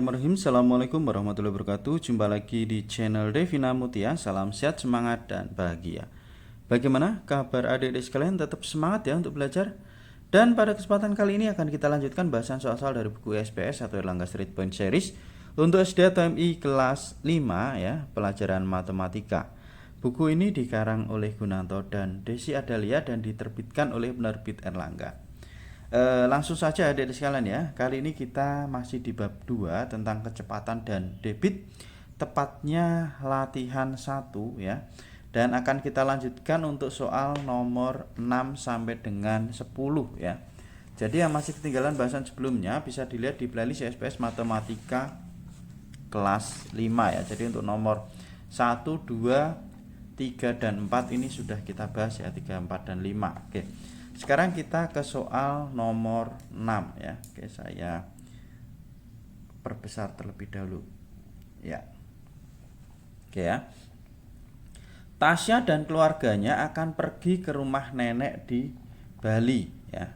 Bismillahirrahmanirrahim. Assalamualaikum warahmatullahi wabarakatuh. Jumpa lagi di channel Devina Mutia. Salam sehat, semangat, dan bahagia. Bagaimana kabar adik-adik sekalian? Tetap semangat ya untuk belajar. Dan pada kesempatan kali ini akan kita lanjutkan bahasan soal-soal dari buku SPS atau Erlangga Street Point Series untuk SD atau MI kelas 5 ya, pelajaran matematika. Buku ini dikarang oleh Gunanto dan Desi Adalia dan diterbitkan oleh penerbit Erlangga. Langsung saja adik-adik sekalian ya. Kali ini kita masih di bab 2 tentang kecepatan dan debit, tepatnya latihan 1 ya. Dan akan kita lanjutkan untuk soal nomor 6 sampai dengan 10 ya. Jadi yang masih ketinggalan bahasan sebelumnya bisa dilihat di playlist SPS Matematika kelas 5 ya. Jadi untuk nomor 1, 2, 3 dan 4 ini sudah kita bahas ya, 3, 4 dan 5. Oke. Sekarang kita ke soal nomor 6 ya. Oke, saya perbesar terlebih dahulu. Ya. Oke ya. Tasya dan keluarganya akan pergi ke rumah nenek di Bali ya.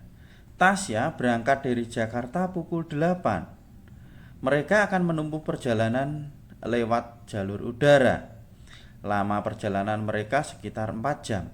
Tasya berangkat dari Jakarta pukul 8. Mereka akan menempuh perjalanan lewat jalur udara. Lama perjalanan mereka sekitar 4 jam.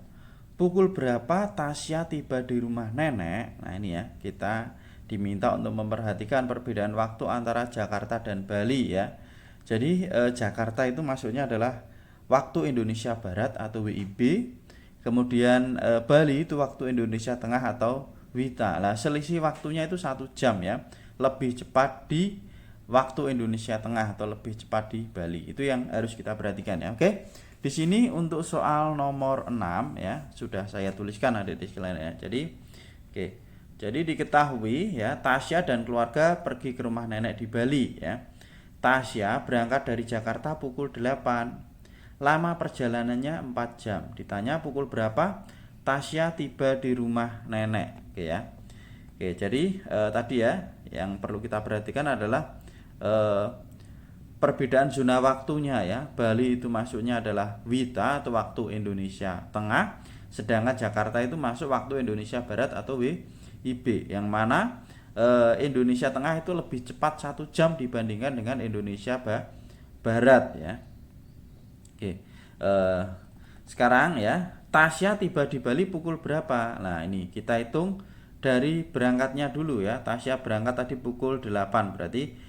Pukul berapa Tasya tiba di rumah nenek? Nah ini ya, kita diminta untuk memperhatikan perbedaan waktu antara Jakarta dan Bali ya. Jadi Jakarta itu maksudnya adalah waktu Indonesia Barat atau WIB. Kemudian Bali itu waktu Indonesia Tengah atau WITA. Nah selisih waktunya itu 1 jam ya. Lebih cepat di waktu Indonesia Tengah atau lebih cepat di Bali. Itu yang harus kita perhatikan ya. Oke. Di sini untuk soal nomor 6 ya, sudah saya tuliskan adik-adik sekalian ya. Jadi Jadi diketahui ya, Tasya dan keluarga pergi ke rumah nenek di Bali ya. Tasya berangkat dari Jakarta pukul 8. Lama perjalanannya 4 jam. Ditanya pukul berapa Tasya tiba di rumah nenek, oke ya. Oke, jadi tadi ya, yang perlu kita perhatikan adalah perbedaan zona waktunya ya. Bali itu masuknya adalah WITA atau waktu Indonesia Tengah, sedangkan Jakarta itu masuk waktu Indonesia Barat atau WIB, yang mana Indonesia Tengah itu lebih cepat 1 jam dibandingkan dengan Indonesia Barat ya. Oke, sekarang ya, Tasya tiba di Bali pukul berapa? Nah ini kita hitung dari berangkatnya dulu ya. Tasya berangkat tadi pukul 8, berarti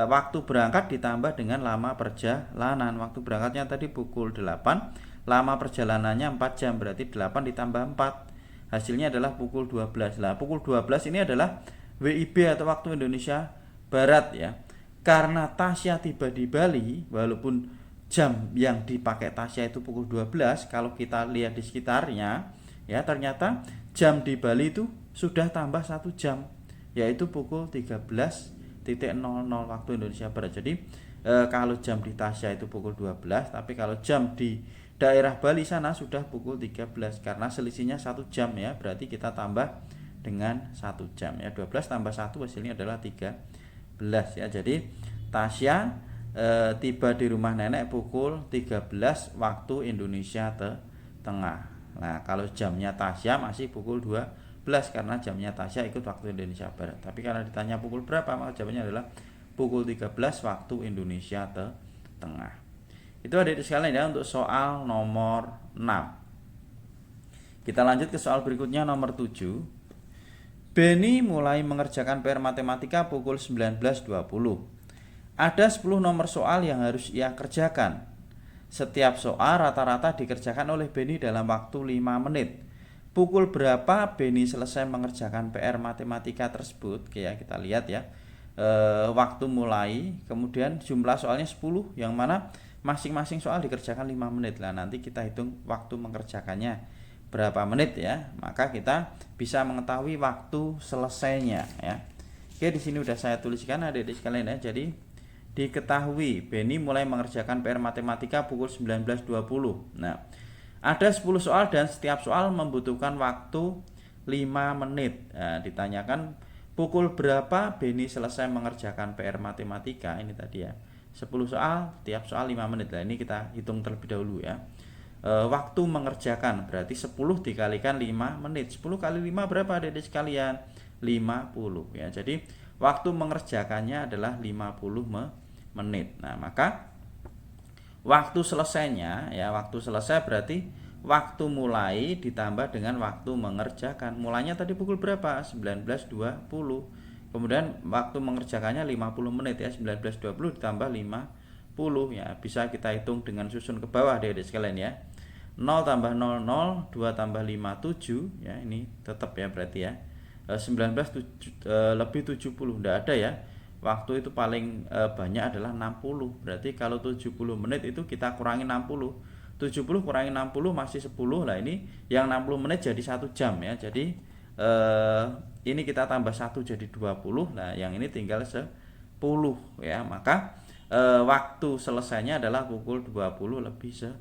waktu berangkat ditambah dengan lama perjalanan. Waktu berangkatnya tadi pukul 8, lama perjalanannya 4 jam, berarti 8 ditambah 4, hasilnya adalah pukul 12. Nah pukul 12 ini adalah WIB atau waktu Indonesia Barat ya. Karena Tasya tiba di Bali, walaupun jam yang dipakai Tasya itu pukul 12, kalau kita lihat di sekitarnya ya, ternyata jam di Bali itu sudah tambah 1 jam, yaitu pukul 13.00 waktu Indonesia Barat. Jadi kalau jam di Tasya itu pukul 12, tapi kalau jam di daerah Bali sana sudah pukul 13, karena selisihnya 1 jam ya, berarti kita tambah dengan 1 jam ya. 12 tambah 1 hasilnya adalah 13 ya. Jadi Tasya tiba di rumah nenek pukul 13 waktu Indonesia Tengah. Nah kalau jamnya Tasya masih pukul 12, karena jamnya Tasya ikut waktu Indonesia Barat. Tapi karena ditanya pukul berapa, maka jawabannya adalah pukul 13 waktu Indonesia Tengah. Itu adik-adik sekalian ya untuk soal nomor 6. Kita lanjut ke soal berikutnya, nomor 7. Beni mulai mengerjakan PR matematika pukul 19.20. Ada 10 nomor soal yang harus ia kerjakan. Setiap soal rata-rata dikerjakan oleh Beni dalam waktu 5 menit. Pukul berapa Beni selesai mengerjakan PR matematika tersebut? Oke ya, kita lihat ya. Waktu mulai, kemudian jumlah soalnya 10, yang mana masing-masing soal dikerjakan 5 menit. Nah, nanti kita hitung waktu mengerjakannya berapa menit ya. Maka kita bisa mengetahui waktu selesainya ya. Oke, di sini udah saya tuliskan adik-adik sekalian ya. Jadi diketahui Beni mulai mengerjakan PR matematika pukul 19.20. Nah, ada 10 soal dan setiap soal membutuhkan waktu 5 menit. Nah, ditanyakan pukul berapa Beni selesai mengerjakan PR matematika. Ini tadi ya, 10 soal, tiap soal 5 menit. Nah ini kita hitung terlebih dahulu ya. Waktu mengerjakan berarti 10 dikalikan 5 menit. 10 kali 5 berapa adik-adik sekalian? 50 ya. Jadi waktu mengerjakannya adalah 50 menit. Nah, maka waktu selesainya ya, waktu selesai berarti waktu mulai ditambah dengan waktu mengerjakan. Mulanya tadi pukul berapa? 19.20. Kemudian waktu mengerjakannya 50 menit ya, 19.20 ditambah 50 ya. Bisa kita hitung dengan susun ke bawah deh sekalian ya. 0 tambah 00, 2 tambah 5, 7 ya, ini tetap ya berarti ya. 19 lebih 70 enggak ada ya. Waktu itu paling banyak adalah 60. Berarti kalau 70 menit itu kita kurangi 60. 70 kurangi 60 masih 10. Lah ini yang 60 menit jadi 1 jam ya. Jadi ini kita tambah 1 jadi 20. Nah, yang ini tinggal 10 ya. Maka waktu selesainya adalah pukul 20 lebih 10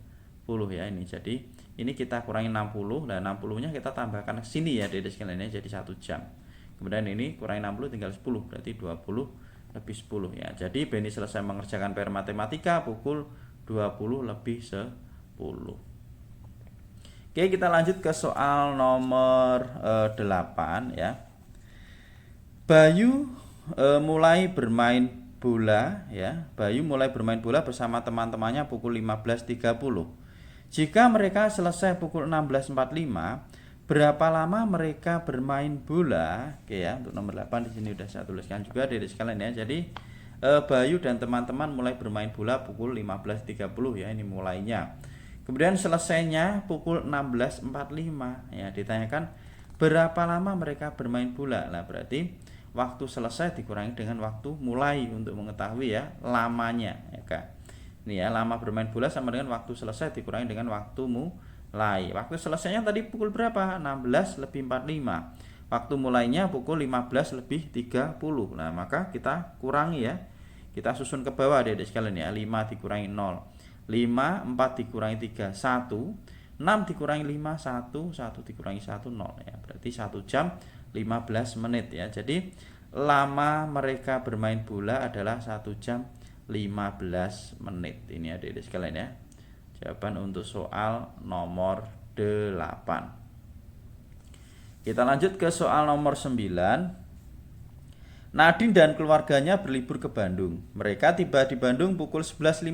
ya ini. Jadi ini kita kurangi 60. Nah, 60-nya kita tambahkan ke sini ya Dede sekalian ya, jadi 1 jam. Kemudian ini kurangi 60 tinggal 10, berarti 20 lebih 10 ya. Jadi Beni selesai mengerjakan PR matematika pukul 20 lebih 10. Oke, kita lanjut ke soal nomor 8 ya. Bayu mulai bermain bola ya. Bayu mulai bermain bola bersama teman-temannya pukul 15.30. Jika mereka selesai pukul 16.45, berapa lama mereka bermain bola? Oke ya, untuk nomor 8 di sini udah saya tuliskan juga Dede sekalian ya. Jadi Bayu dan teman-teman mulai bermain bola pukul 15.30 ya, ini mulainya. Kemudian selesainya pukul 16.45 ya, ditanyakan berapa lama mereka bermain bola. Nah, berarti waktu selesai dikurangi dengan waktu mulai untuk mengetahui ya lamanya ya Kak. Ini ya, lama bermain bola sama dengan waktu selesai dikurangi dengan waktu mulai. Waktu selesainya tadi pukul berapa? 16 lebih 45. Waktu mulainya pukul 15 lebih 30. Nah, maka kita kurangi ya. Kita susun ke bawah deh sekalian ya. 5 dikurangi 0. 5, 4 dikurangi 3, 1. 6 dikurangi 5, 1. 1 dikurangi 1, 0 ya. Berarti 1 jam 15 menit ya. Jadi lama mereka bermain bola adalah 1 jam 15 menit. Ini adik-adik sekalian ya, jawaban untuk soal nomor 8. Kita lanjut ke soal nomor 9. Nadine dan keluarganya berlibur ke Bandung. Mereka tiba di Bandung pukul 11.15.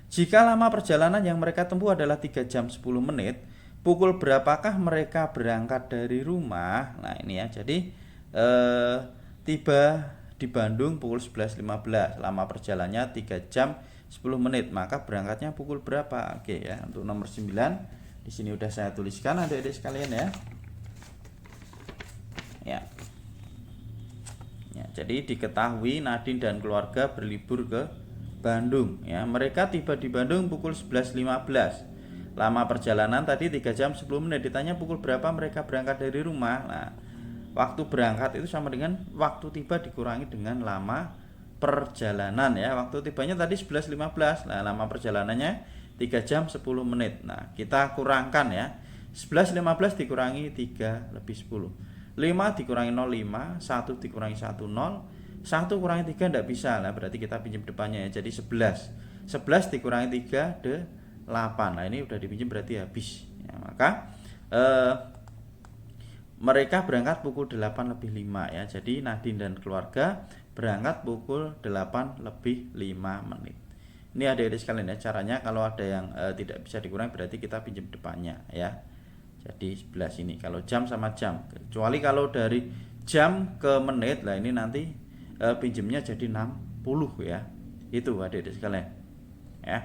Jika lama perjalanan yang mereka tempuh adalah 3 jam 10 menit, pukul berapakah mereka berangkat dari rumah? Nah, ini ya. Jadi tiba di Bandung pukul 11.15, lama perjalanannya 3 jam 10 menit, maka berangkatnya pukul berapa? Oke ya, untuk nomor 9 di sini udah saya tuliskan adik-adik sekalian ya. Ya, jadi diketahui Nadine dan keluarga berlibur ke Bandung ya. Mereka tiba di Bandung pukul 11.15. Lama perjalanan tadi 3 jam 10 menit, ditanya pukul berapa mereka berangkat dari rumah. Nah, waktu berangkat itu sama dengan waktu tiba dikurangi dengan lama perjalanan ya. Waktu tibanya tadi 11.15. Nah, lama perjalanannya 3 jam 10 menit. Nah, kita kurangkan ya. 11.15 dikurangi 3 lebih 10. 5 dikurangi 0, 5. 1 dikurangi 1, 0. 1 kurangi 3 tidak bisa. Nah, berarti kita pinjam depannya ya. Jadi 11. 11 dikurangi 3, 8. Nah, ini udah dipinjam berarti habis ya. Maka mereka berangkat pukul 8 lebih 5 ya. Jadi Nadine dan keluarga berangkat pukul 8 lebih 5 menit. Ini adik-adik sekalian ya, caranya kalau ada yang tidak bisa dikurangi berarti kita pinjam depannya ya. Jadi 11 ini kalau jam sama jam. Kecuali kalau dari jam ke menit, lah ini nanti pinjamnya jadi 60 ya. Itu adik-adik sekalian ya.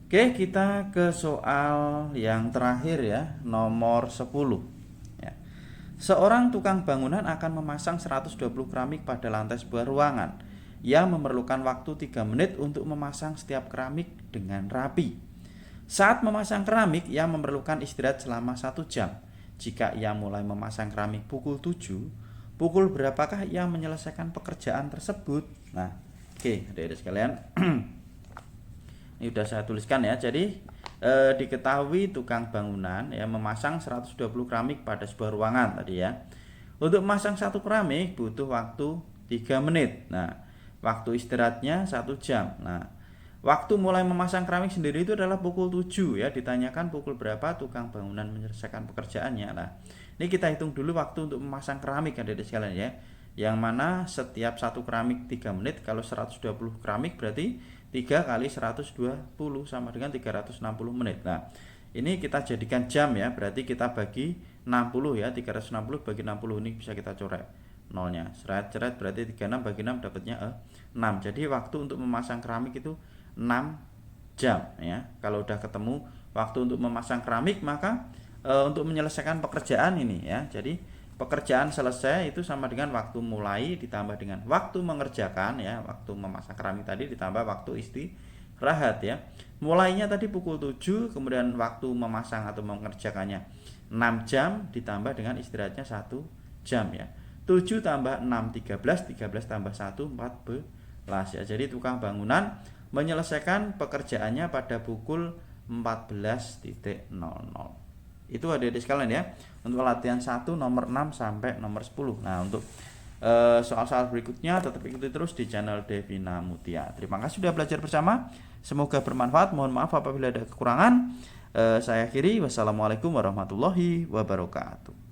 Oke, kita ke soal yang terakhir ya, nomor 10. Seorang tukang bangunan akan memasang 120 keramik pada lantai sebuah ruangan. Ia memerlukan waktu 3 menit untuk memasang setiap keramik dengan rapi. Saat memasang keramik, ia memerlukan istirahat selama 1 jam. Jika ia mulai memasang keramik pukul 7, pukul berapakah ia menyelesaikan pekerjaan tersebut? Nah, oke, adik-adik sekalian. Ini udah saya tuliskan ya. Jadi diketahui tukang bangunan ya memasang 120 keramik pada sebuah ruangan tadi ya. Untuk memasang satu keramik butuh waktu 3 menit. Nah, waktu istirahatnya 1 jam. Nah, waktu mulai memasang keramik sendiri itu adalah pukul 7 ya. Ditanyakan pukul berapa tukang bangunan menyelesaikan pekerjaannya. Nah, ini kita hitung dulu waktu untuk memasang keramik adik-adik sekalian ya. yang mana setiap satu keramik 3 menit. Kalau 120 keramik berarti 3 kali 120 sama dengan 360 menit. Nah, ini kita jadikan jam ya, berarti kita bagi 60 ya, 360 bagi 60 ini bisa kita coret nolnya. Seret-seret berarti 36 bagi 6 dapatnya 6. Jadi waktu untuk memasang keramik itu 6 jam ya. Kalau udah ketemu waktu untuk memasang keramik, maka untuk menyelesaikan pekerjaan ini ya. Jadi pekerjaan selesai itu sama dengan waktu mulai ditambah dengan waktu mengerjakan ya, waktu memasang keramik tadi ditambah waktu istirahat ya. Mulainya tadi pukul 7, kemudian waktu memasang atau mengerjakannya 6 jam ditambah dengan istirahatnya 1 jam ya. 7 tambah 6 13, 13 tambah 1 14 ya. Jadi tukang bangunan menyelesaikan pekerjaannya pada pukul 14.00. Itu adik-adik sekalian ya, untuk latihan 1 nomor 6 sampai nomor 10. Nah, untuk soal-soal berikutnya tetap ikuti terus di channel Devina Mutia. Terima kasih sudah belajar bersama. Semoga bermanfaat. Mohon maaf apabila ada kekurangan. Saya akhiri. Wassalamualaikum warahmatullahi wabarakatuh.